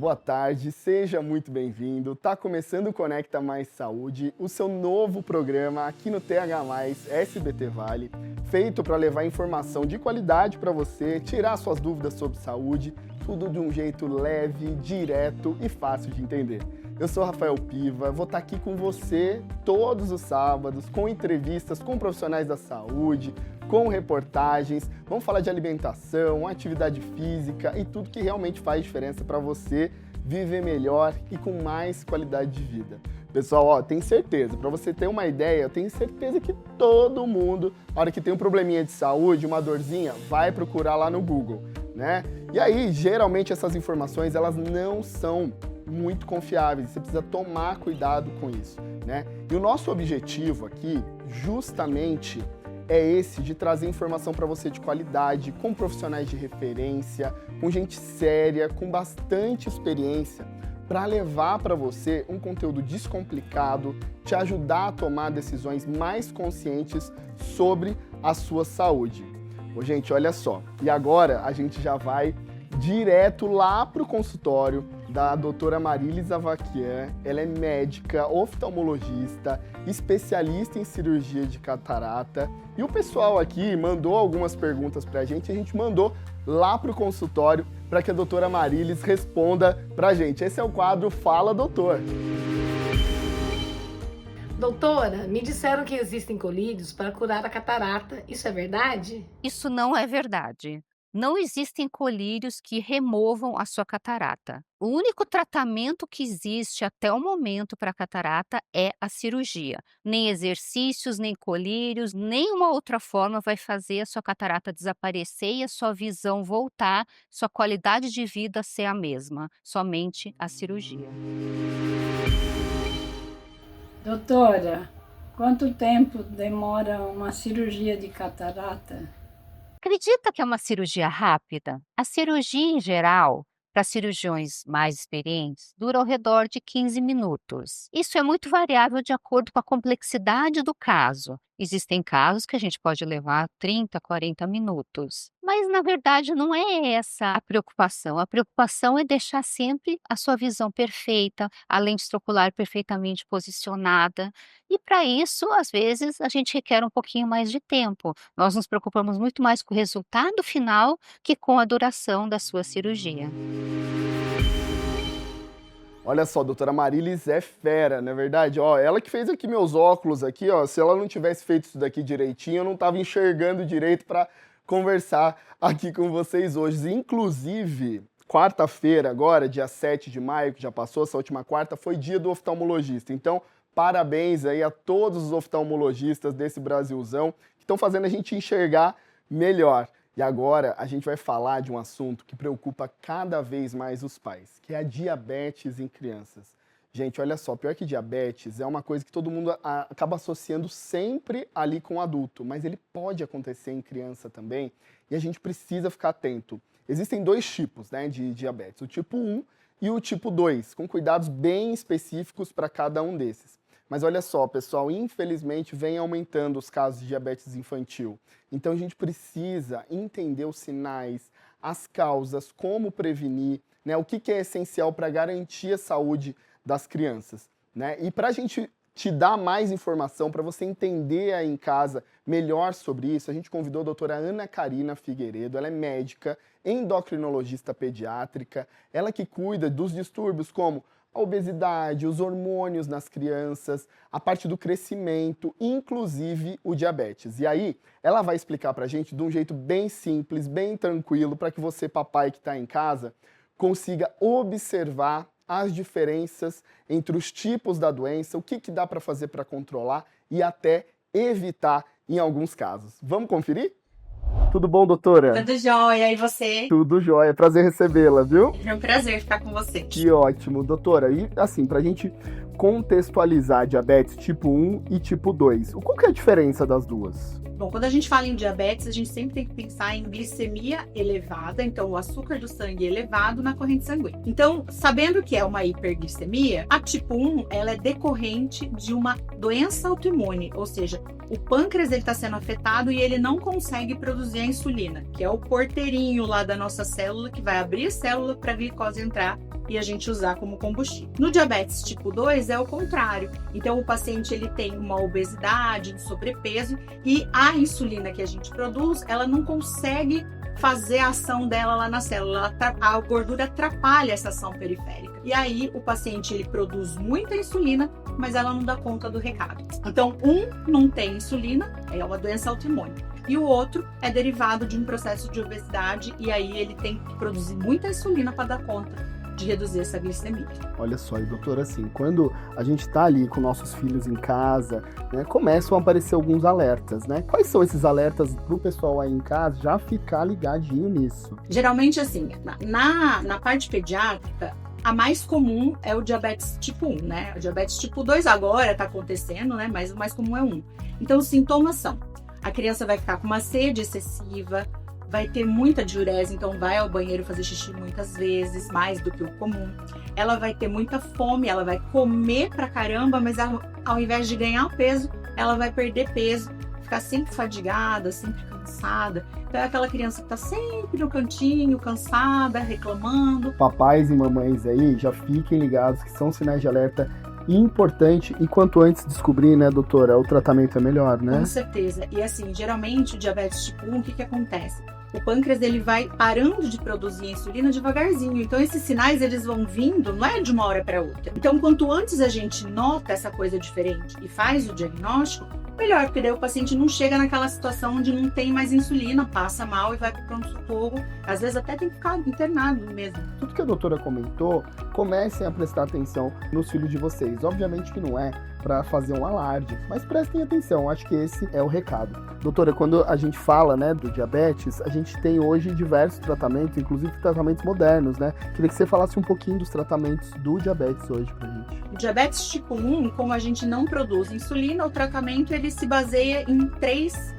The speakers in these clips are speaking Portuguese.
Boa tarde, seja muito bem-vindo. Tá começando o Conecta Mais Saúde, o seu novo programa aqui no TH+, SBT Vale, feito para levar informação de qualidade para você, tirar suas dúvidas sobre saúde, tudo de um jeito leve, direto e fácil de entender. Eu sou Rafael Piva, vou estar aqui com você todos os sábados, com entrevistas com profissionais da saúde, com reportagens, vamos falar de alimentação, atividade física e tudo que realmente faz diferença para você viver melhor e com mais qualidade de vida. Pessoal, tenho certeza, para você ter uma ideia, eu tenho certeza que todo mundo, na hora que tem um probleminha de saúde, uma dorzinha, vai procurar lá no Google, né? E aí, geralmente essas informações, elas não são muito confiáveis, você precisa tomar cuidado com isso, né? E o nosso objetivo aqui, justamente, é esse de trazer informação para você de qualidade, com profissionais de referência, com gente séria, com bastante experiência, para levar para você um conteúdo descomplicado, te ajudar a tomar decisões mais conscientes sobre a sua saúde. Ô, gente, olha só, e agora a gente já vai direto lá para o consultório da doutora Marilis Avaquian. Ela é médica, oftalmologista, especialista em cirurgia de catarata. E o pessoal aqui mandou algumas perguntas para a gente mandou lá para o consultório para que a doutora Marilis responda para a gente. Esse é o quadro Fala Doutor. Doutora, me disseram que existem colírios para curar a catarata. Isso é verdade? Isso não é verdade. Não existem colírios que removam a sua catarata. O único tratamento que existe até o momento para a catarata é a cirurgia. Nem exercícios, nem colírios, nenhuma outra forma vai fazer a sua catarata desaparecer e a sua visão voltar, sua qualidade de vida ser a mesma. Somente a cirurgia. Doutora, quanto tempo demora uma cirurgia de catarata? Acredita que é uma cirurgia rápida? A cirurgia, em geral, para cirurgiões mais experientes, dura ao redor de 15 minutos. Isso é muito variável de acordo com a complexidade do caso. Existem casos que a gente pode levar 30, 40 minutos. Mas, na verdade, não é essa a preocupação. A preocupação é deixar sempre a sua visão perfeita, a lente estrocular perfeitamente posicionada. E, para isso, às vezes, a gente requer um pouquinho mais de tempo. Nós nos preocupamos muito mais com o resultado final que com a duração da sua cirurgia. Olha só, a doutora Marilis é fera, não é verdade? Ela que fez aqui meus óculos aqui, se ela não tivesse feito isso daqui direitinho, eu não estava enxergando direito para conversar aqui com vocês hoje. Inclusive, quarta-feira agora, dia 7 de maio, que já passou, essa última quarta, foi dia do oftalmologista. Então, parabéns aí a todos os oftalmologistas desse Brasilzão que estão fazendo a gente enxergar melhor. E agora a gente vai falar de um assunto que preocupa cada vez mais os pais, que é a diabetes em crianças. Gente, olha só, pior que diabetes é uma coisa que todo mundo acaba associando sempre ali com o adulto, mas ele pode acontecer em criança também e a gente precisa ficar atento. Existem dois tipos, né, de diabetes, o tipo 1 e o tipo 2, com cuidados bem específicos para cada um desses. Mas olha só, pessoal, infelizmente vem aumentando os casos de diabetes infantil. Então a gente precisa entender os sinais, as causas, como prevenir, né? O que é essencial para garantir a saúde das crianças, né? E para a gente te dar mais informação, para você entender aí em casa melhor sobre isso, a gente convidou a doutora Ana Karina Figueiredo. Ela é médica, endocrinologista pediátrica, ela que cuida dos distúrbios como a obesidade, os hormônios nas crianças, a parte do crescimento, inclusive o diabetes. E aí, ela vai explicar pra gente de um jeito bem simples, bem tranquilo, para que você, papai que está em casa, consiga observar as diferenças entre os tipos da doença, o que dá para fazer para controlar e até evitar em alguns casos. Vamos conferir? Tudo bom, doutora? Tudo jóia, e você? Tudo jóia, prazer recebê-la, viu? É um prazer ficar com você. Que ótimo, doutora. E assim, pra gente contextualizar diabetes tipo 1 e tipo 2, qual que é a diferença das duas? Bom, quando a gente fala em diabetes, a gente sempre tem que pensar em glicemia elevada, então o açúcar do sangue elevado na corrente sanguínea. Então, sabendo que é uma hiperglicemia, a tipo 1, ela é decorrente de uma doença autoimune, ou seja, o pâncreas está sendo afetado e ele não consegue produzir a insulina, que é o porteirinho lá da nossa célula que vai abrir a célula para a glicose entrar e a gente usar como combustível. No diabetes tipo 2 é o contrário. Então o paciente ele tem uma obesidade, um sobrepeso e a insulina que a gente produz, ela não consegue fazer a ação dela lá na célula. A gordura atrapalha essa ação periférica. E aí o paciente ele produz muita insulina, mas ela não dá conta do recado. Então um não tem insulina, é uma doença autoimune. E o outro é derivado de um processo de obesidade e aí ele tem que produzir muita insulina para dar conta de reduzir essa glicemia. Olha só, e doutora, assim, quando a gente tá ali com nossos filhos em casa, né, começam a aparecer alguns alertas, né? Quais são esses alertas pro pessoal aí em casa já ficar ligadinho nisso? Geralmente, assim, na parte pediátrica, a mais comum é o diabetes tipo 1, né? O diabetes tipo 2 agora tá acontecendo, né? Mas o mais comum é 1. Então, os sintomas são: a criança vai ficar com uma sede excessiva, vai ter muita diurese, então vai ao banheiro fazer xixi muitas vezes, mais do que o comum. Ela vai ter muita fome, ela vai comer pra caramba, mas ao invés de ganhar peso, ela vai perder peso, ficar sempre fadigada, sempre cansada. Então é aquela criança que tá sempre no cantinho, cansada, reclamando. Papais e mamães aí, já fiquem ligados que são sinais de alerta importante e quanto antes descobrir, né, doutora, o tratamento é melhor, né? Com certeza. E assim, geralmente o diabetes tipo 1, o que acontece? O pâncreas ele vai parando de produzir insulina devagarzinho. Então esses sinais eles vão vindo, não é de uma hora para outra. Então quanto antes a gente nota essa coisa diferente e faz o diagnóstico, melhor, porque daí o paciente não chega naquela situação onde não tem mais insulina, passa mal e vai para o pronto-socorro. Às vezes até tem que ficar internado mesmo. Tudo que a doutora comentou, comecem a prestar atenção nos filhos de vocês. Obviamente que não é para fazer um alarde, mas prestem atenção, acho que esse é o recado. Doutora, quando a gente fala, né, do diabetes, a gente tem hoje diversos tratamentos, inclusive tratamentos modernos, né? Queria que você falasse um pouquinho dos tratamentos do diabetes hoje pra gente. O diabetes tipo 1, como a gente não produz insulina, o tratamento ele se baseia em 3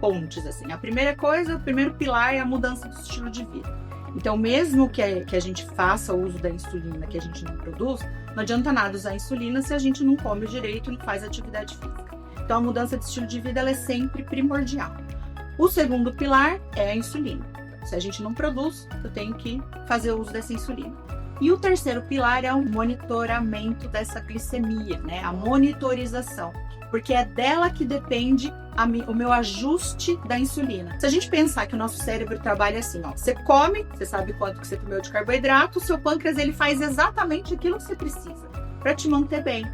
pontes, assim. A primeira coisa, o primeiro pilar é a mudança do estilo de vida. Então, mesmo que a gente faça o uso da insulina que a gente não produz, não adianta nada usar insulina se a gente não come direito e não faz atividade física. Então, a mudança de estilo de vida ela é sempre primordial. O segundo pilar é a insulina. Se a gente não produz, eu tenho que fazer o uso dessa insulina. E o terceiro pilar é o monitoramento dessa glicemia, né? A monitorização, porque é dela que depende o meu ajuste da insulina. Se a gente pensar que o nosso cérebro trabalha assim, ó, você come, você sabe quanto que você comeu de carboidrato, o seu pâncreas ele faz exatamente aquilo que você precisa para te manter bem.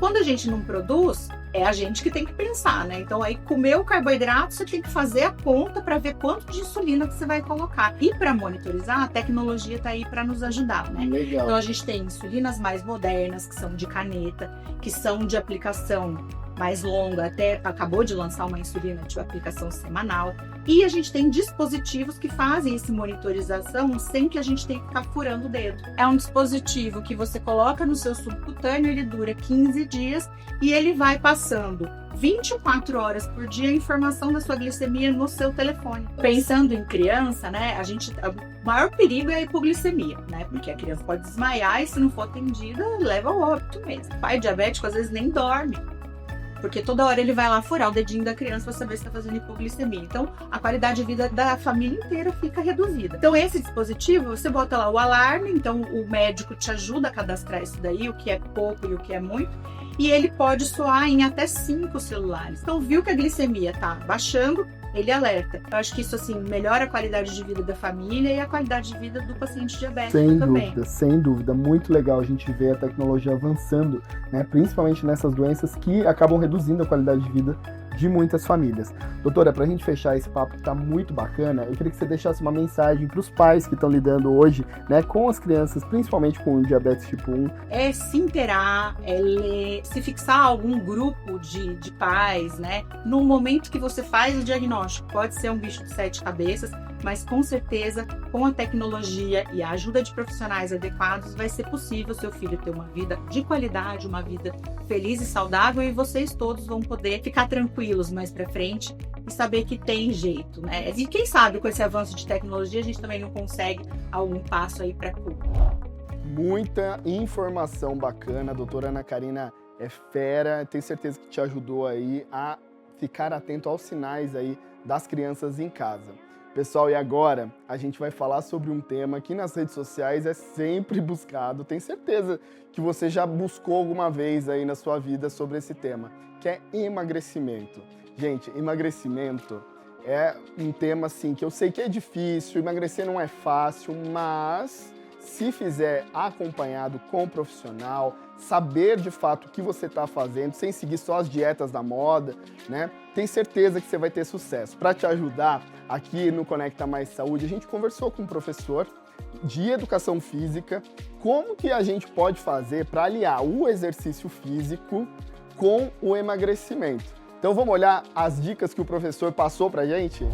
Quando a gente não produz, é a gente que tem que pensar, né? Então aí comeu carboidrato, você tem que fazer a conta para ver quanto de insulina que você vai colocar. E para monitorizar, a tecnologia está aí para nos ajudar, né? Legal. Então a gente tem insulinas mais modernas, que são de caneta, que são de aplicação mais longa, até acabou de lançar uma insulina de aplicação semanal. E a gente tem dispositivos que fazem essa monitorização sem que a gente tenha que ficar furando o dedo. É um dispositivo que você coloca no seu subcutâneo, ele dura 15 dias e ele vai passando 24 horas por dia a informação da sua glicemia no seu telefone. Pensando em criança, né, o maior perigo é a hipoglicemia, né, porque a criança pode desmaiar e se não for atendida, leva ao óbito mesmo. O pai diabético às vezes nem dorme, porque toda hora ele vai lá furar o dedinho da criança para saber se está fazendo hipoglicemia. Então, a qualidade de vida da família inteira fica reduzida. Então, esse dispositivo, você bota lá o alarme, então o médico te ajuda a cadastrar isso daí, o que é pouco e o que é muito, e ele pode soar em até 5 celulares. Então, viu que a glicemia está baixando, ele alerta. Eu acho que isso, assim, melhora a qualidade de vida da família e a qualidade de vida do paciente diabético também. Sem dúvida. Muito legal a gente ver a tecnologia avançando, né? Principalmente nessas doenças que acabam reduzindo a qualidade de vida de muitas famílias. Doutora, pra gente fechar esse papo que tá muito bacana, eu queria que você deixasse uma mensagem pros pais que estão lidando hoje, né, com as crianças, principalmente com o diabetes tipo 1. É se inteirar, é ler, se fixar algum grupo de pais, né? No momento que você faz o diagnóstico, pode ser um bicho de 7 cabeças, mas com certeza, com a tecnologia e a ajuda de profissionais adequados, vai ser possível seu filho ter uma vida de qualidade, uma vida feliz e saudável, e vocês todos vão poder ficar tranquilos mais pra frente e saber que tem jeito, né? E quem sabe com esse avanço de tecnologia a gente também não consegue algum passo aí pra cura. Muita informação bacana, a doutora Ana Karina é fera, tenho certeza que te ajudou aí a ficar atento aos sinais aí das crianças em casa. Pessoal, e agora a gente vai falar sobre um tema que nas redes sociais é sempre buscado. Tenho certeza que você já buscou alguma vez aí na sua vida sobre esse tema, que é emagrecimento. Gente, emagrecimento é um tema assim que eu sei que é difícil, emagrecer não é fácil, mas se fizer acompanhado com um profissional, saber de fato o que você está fazendo, sem seguir só as dietas da moda, né? Tem certeza que você vai ter sucesso. Para te ajudar, aqui no Conecta Mais Saúde, a gente conversou com um professor de educação física, como que a gente pode fazer para aliar o exercício físico com o emagrecimento. Então vamos olhar as dicas que o professor passou pra gente?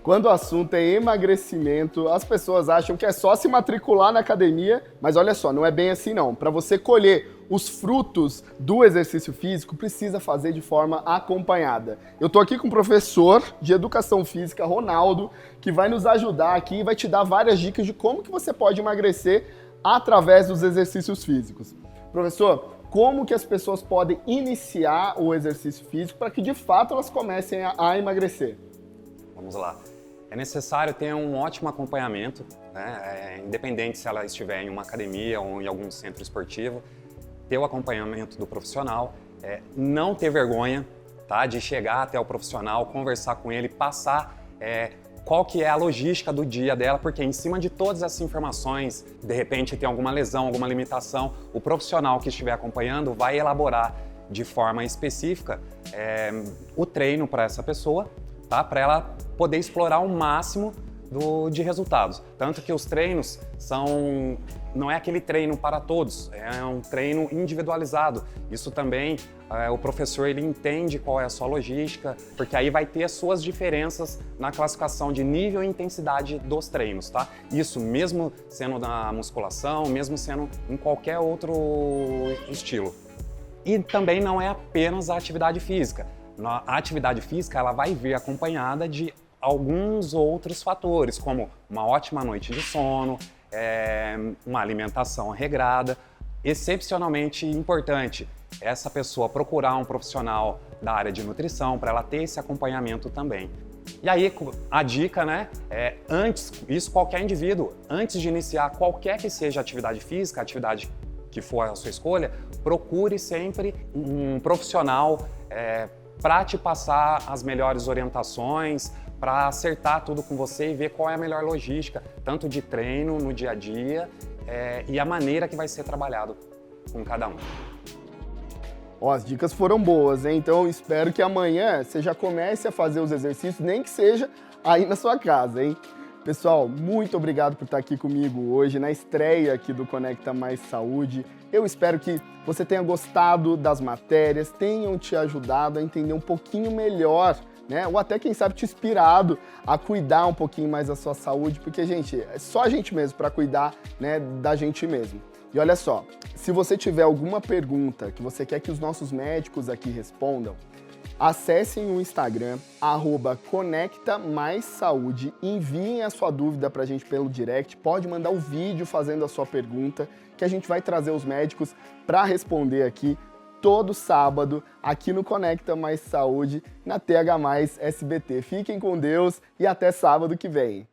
Quando o assunto é emagrecimento, as pessoas acham que é só se matricular na academia, mas olha só, não é bem assim não. Para você colher os frutos do exercício físico, precisa fazer de forma acompanhada. Eu tô aqui com o professor de educação física, Ronaldo, que vai nos ajudar aqui e vai te dar várias dicas de como que você pode emagrecer através dos exercícios físicos. Professor, como que as pessoas podem iniciar o exercício físico para que de fato elas comecem a emagrecer? Vamos lá. É necessário ter um ótimo acompanhamento, né? Independente se ela estiver em uma academia ou em algum centro esportivo, ter o acompanhamento do profissional, não ter vergonha, tá? De chegar até o profissional, conversar com ele, passar qual que é a logística do dia dela, porque em cima de todas essas informações, de repente tem alguma lesão, alguma limitação, o profissional que estiver acompanhando vai elaborar de forma específica o treino para essa pessoa, tá? Para ela poder explorar o máximo de resultados. Tanto que os treinos não é aquele treino para todos, é um treino individualizado. Isso também o professor ele entende qual é a sua logística, porque aí vai ter as suas diferenças na classificação de nível e intensidade dos treinos, tá? Isso mesmo sendo na musculação, mesmo sendo em qualquer outro estilo. E também não é apenas a atividade física. A atividade física ela vai vir acompanhada de alguns outros fatores, como uma ótima noite de sono, uma alimentação regrada. Excepcionalmente importante essa pessoa procurar um profissional da área de nutrição para ela ter esse acompanhamento também. E aí a dica, né, isso qualquer indivíduo, antes de iniciar qualquer que seja atividade física, atividade que for a sua escolha, procure sempre um profissional para te passar as melhores orientações, para acertar tudo com você e ver qual é a melhor logística, tanto de treino no dia a dia e a maneira que vai ser trabalhado com cada um. Ó, as dicas foram boas, hein? Então espero que amanhã você já comece a fazer os exercícios, nem que seja aí na sua casa, hein? Pessoal, muito obrigado por estar aqui comigo hoje na estreia aqui do Conecta Mais Saúde. Eu espero que você tenha gostado das matérias, tenham te ajudado a entender um pouquinho melhor, né? Ou até, quem sabe, te inspirado a cuidar um pouquinho mais da sua saúde, porque, gente, é só a gente mesmo para cuidar, né, da gente mesmo. E olha só, se você tiver alguma pergunta que você quer que os nossos médicos aqui respondam, acessem o Instagram, @ConectaMaisSaúde, enviem a sua dúvida pra gente pelo direct, pode mandar o vídeo fazendo a sua pergunta, que a gente vai trazer os médicos para responder aqui todo sábado, aqui no Conecta Mais Saúde, na TH Mais SBT. Fiquem com Deus e até sábado que vem.